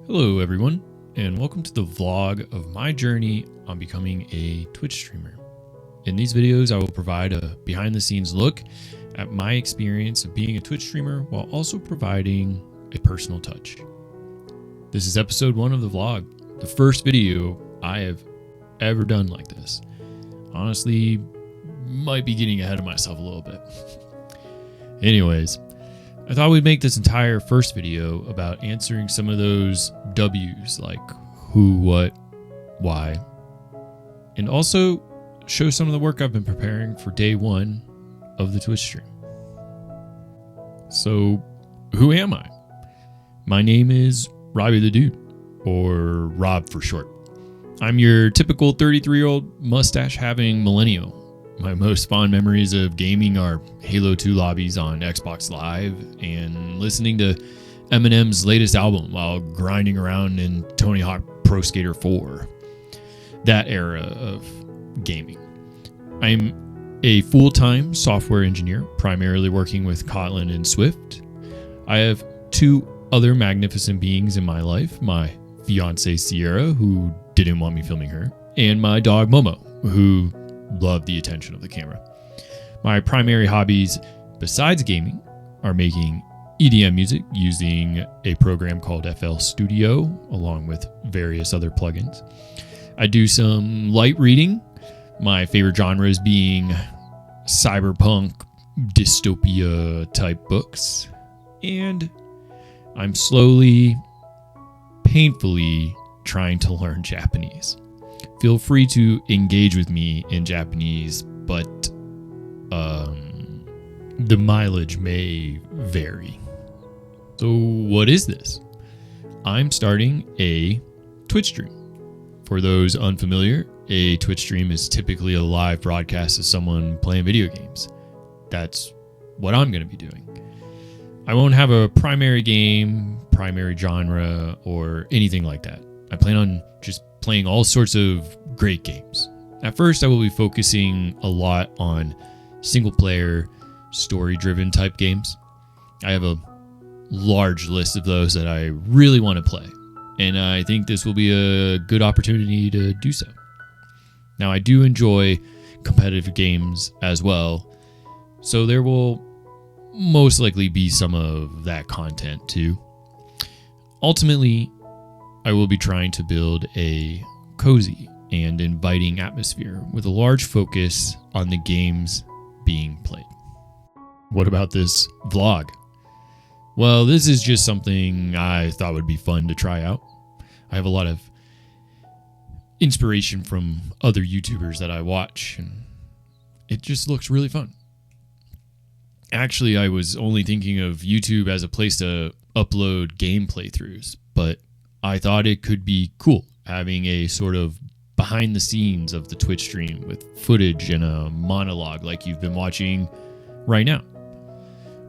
Hello everyone, and welcome to the vlog of my journey on becoming a Twitch streamer. In these videos, I will provide a behind-the-scenes look at my experience of being a Twitch streamer while also providing a personal touch. This is episode 1 of the vlog, the first video I have ever done like this. Honestly, might be getting ahead of myself a little bit. Anyways, I thought we'd make this entire first video about answering some of those W's like who, what, why, and also show some of the work I've been preparing for day 1 of the Twitch stream. So, who am I? My name is Robbie the Dude, or Rob for short. I'm your typical 33-year-old mustache-having millennial. My most fond memories of gaming are Halo 2 lobbies on Xbox Live and listening to Eminem's latest album while grinding around in Tony Hawk Pro Skater 4. That era of gaming. I'm a full-time software engineer, primarily working with Kotlin and Swift. I have 2 other magnificent beings in my life, my fiancée Sierra, who didn't want me filming her, and my dog Momo, who loved the attention of the camera. My primary hobbies, besides gaming, are making EDM music using a program called FL Studio, along with various other plugins. I do some light reading, my favorite genres being cyberpunk, dystopia type books, and I'm slowly, painfully trying to learn Japanese. Feel free to engage with me in Japanese, but the mileage may vary. So what is this? I'm starting a Twitch stream. For those unfamiliar, a Twitch stream is typically a live broadcast of someone playing video games. That's what I'm going to be doing. I won't have a primary game, primary genre, or anything like that. I plan on just playing all sorts of great games. At first, I will be focusing a lot on single-player, story-driven type games. I have a large list of those that I really want to play, and I think this will be a good opportunity to do so. Now, I do enjoy competitive games as well, so there will most likely be some of that content too. Ultimately, I will be trying to build a cozy and inviting atmosphere with a large focus on the games being played. What about this vlog? Well, this is just something I thought would be fun to try out. I have a lot of inspiration from other YouTubers that I watch, and it just looks really fun. Actually, I was only thinking of YouTube as a place to upload game playthroughs, but I thought it could be cool having a sort of behind the scenes of the Twitch stream with footage and a monologue like you've been watching right now.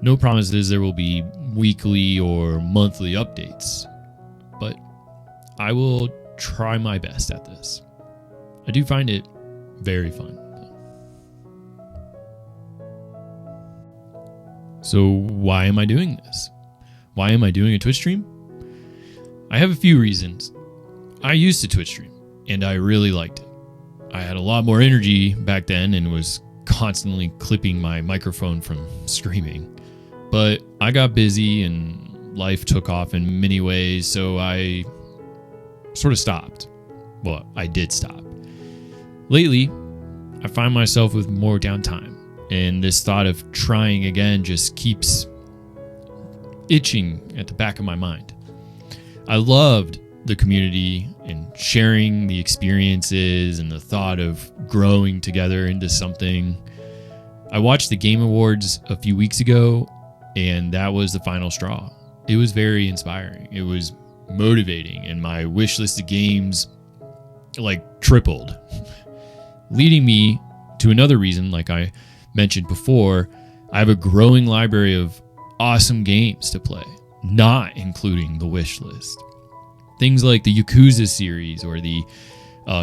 No promises there will be weekly or monthly updates, but I will try my best at this. I do find it very fun. So why am I doing this? Why am I doing a Twitch stream? I have a few reasons. I used to Twitch stream, and I really liked it. I had a lot more energy back then and was constantly clipping my microphone from screaming. But I got busy and life took off in many ways, so I sort of stopped. Well, I did stop. Lately, I find myself with more downtime, and this thought of trying again just keeps itching at the back of my mind. I loved the community and sharing the experiences and the thought of growing together into something. I watched the Game Awards a few weeks ago, and that was the final straw. It was very inspiring. It was motivating, and my wish list of games tripled, leading me to another reason. Like I mentioned before, I have a growing library of awesome games to play, not including the wish list. Things like the Yakuza series or the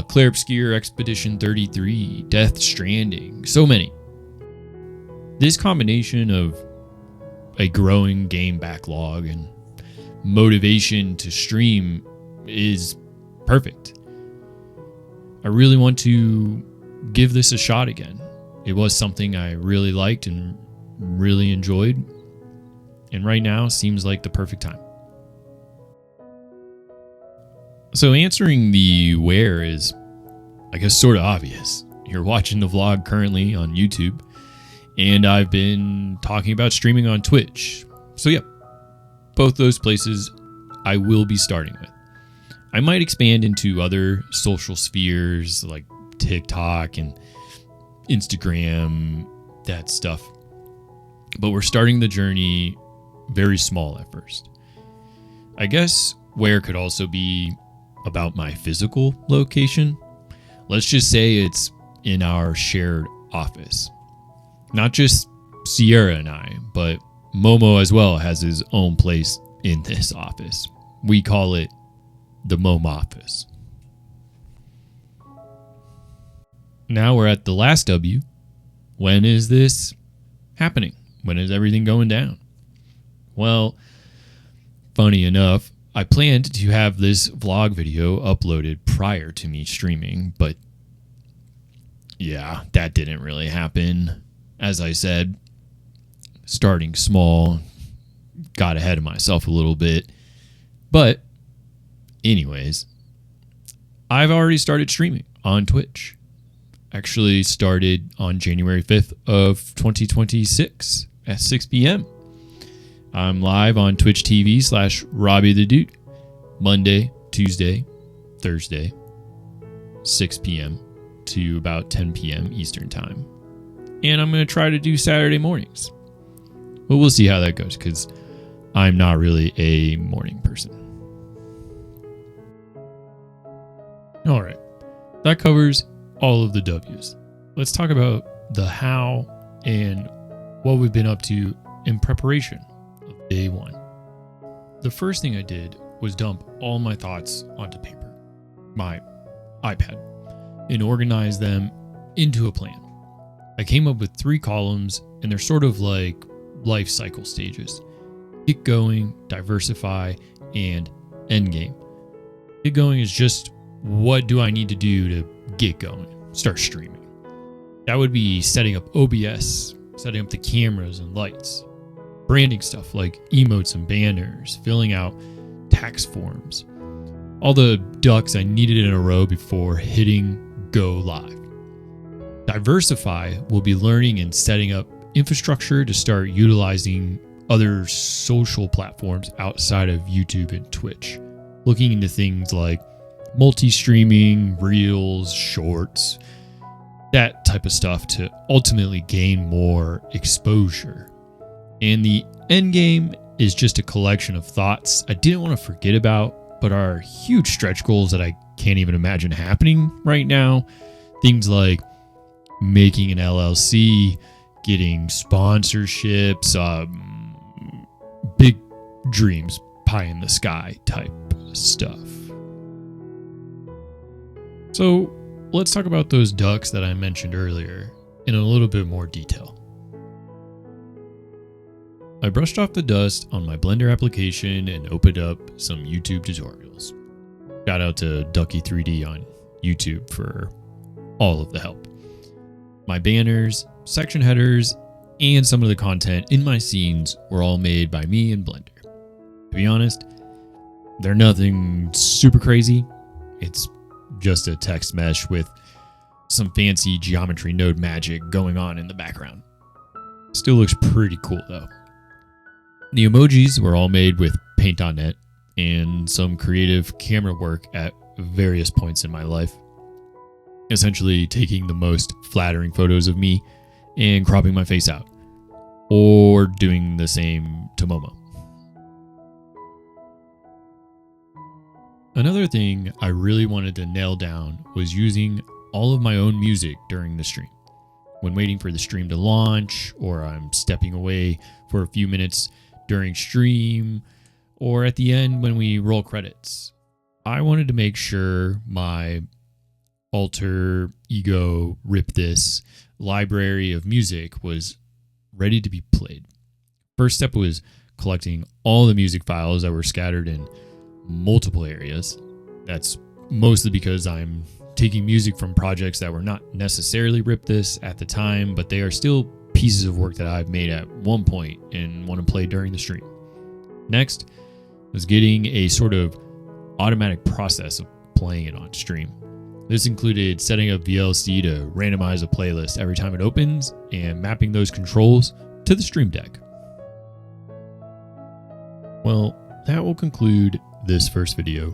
Clair Obscur Expedition 33, Death Stranding, so many. This combination of a growing game backlog and motivation to stream is perfect. I really want to give this a shot again. It was something I really liked and really enjoyed, and right now seems like the perfect time. So answering the where is, I guess, sort of obvious. You're watching the vlog currently on YouTube, and I've been talking about streaming on Twitch. So yeah, both those places I will be starting with. I might expand into other social spheres like TikTok and Instagram, that stuff. But we're starting the journey very small at first. I guess where could also be about my physical location. Let's just say it's in our shared office. Not just Sierra and I, but Momo as well has his own place in this office. We call it the Mom office. Now we're at the last W. When is this happening? When is everything going down? Well, funny enough, I planned to have this vlog video uploaded prior to me streaming, but yeah, that didn't really happen. As I said, starting small, got ahead of myself a little bit. But anyways, I've already started streaming on Twitch. Actually started on January 5th of 2026 at 6 p.m. I'm live on Twitch TV /Robbie the Dude, Monday, Tuesday, Thursday, 6 p.m. to about 10 p.m. Eastern Time. And I'm going to try to do Saturday mornings. But we'll see how that goes, because I'm not really a morning person. All right, that covers all of the W's. Let's talk about the how and what we've been up to in preparation of day one. The first thing I did was dump all my thoughts onto paper, my iPad, and organize them into a plan. I came up with 3 columns, and they're sort of like life cycle stages: get going, diversify, and end game. Get going is just, what do I need to do to get going, start streaming? That would be setting up OBS, setting up the cameras and lights, branding stuff like emotes and banners, filling out tax forms, all the ducks I needed in a row before hitting go live. Diversify will be learning and setting up infrastructure to start utilizing other social platforms outside of YouTube and Twitch, looking into things like multi-streaming, reels, shorts, that type of stuff to ultimately gain more exposure. And the end game is just a collection of thoughts I didn't want to forget about, but are huge stretch goals that I can't even imagine happening right now. Things like making an LLC, getting sponsorships, big dreams, pie in the sky type stuff. So let's talk about those ducks that I mentioned earlier in a little bit more detail. I brushed off the dust on my Blender application and opened up some YouTube tutorials. Shout out to Ducky3D on YouTube for all of the help. My banners, section headers, and some of the content in my scenes were all made by me in Blender. To be honest, they're nothing super crazy. It's just a text mesh with some fancy geometry node magic going on in the background. Still looks pretty cool though. The emojis were all made with Paint.net and some creative camera work at various points in my life. Essentially taking the most flattering photos of me and cropping my face out, or doing the same to Momo. Another thing I really wanted to nail down was using all of my own music during the stream. When waiting for the stream to launch, or I'm stepping away for a few minutes during stream, or at the end when we roll credits. I wanted to make sure my alter ego rip this library of music was ready to be played. First step was collecting all the music files that were scattered in multiple areas. That's mostly because I'm taking music from projects that were not necessarily Rip This at the time, but they are still pieces of work that I've made at one point and want to play during the stream. Next was getting a sort of automatic process of playing it on stream. This included setting up VLC to randomize a playlist every time it opens and mapping those controls to the stream deck. Well, that will conclude this first video.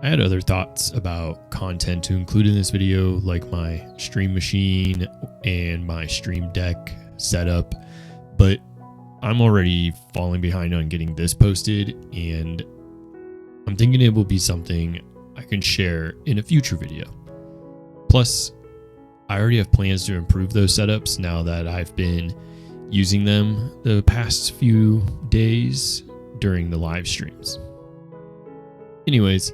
I had other thoughts about content to include in this video, like my stream machine and my stream deck setup, but I'm already falling behind on getting this posted, and I'm thinking it will be something I can share in a future video. Plus, I already have plans to improve those setups now that I've been using them the past few days during the live streams. Anyways,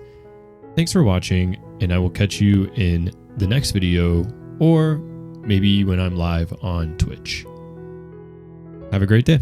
thanks for watching, and I will catch you in the next video, or maybe when I'm live on Twitch. Have a great day.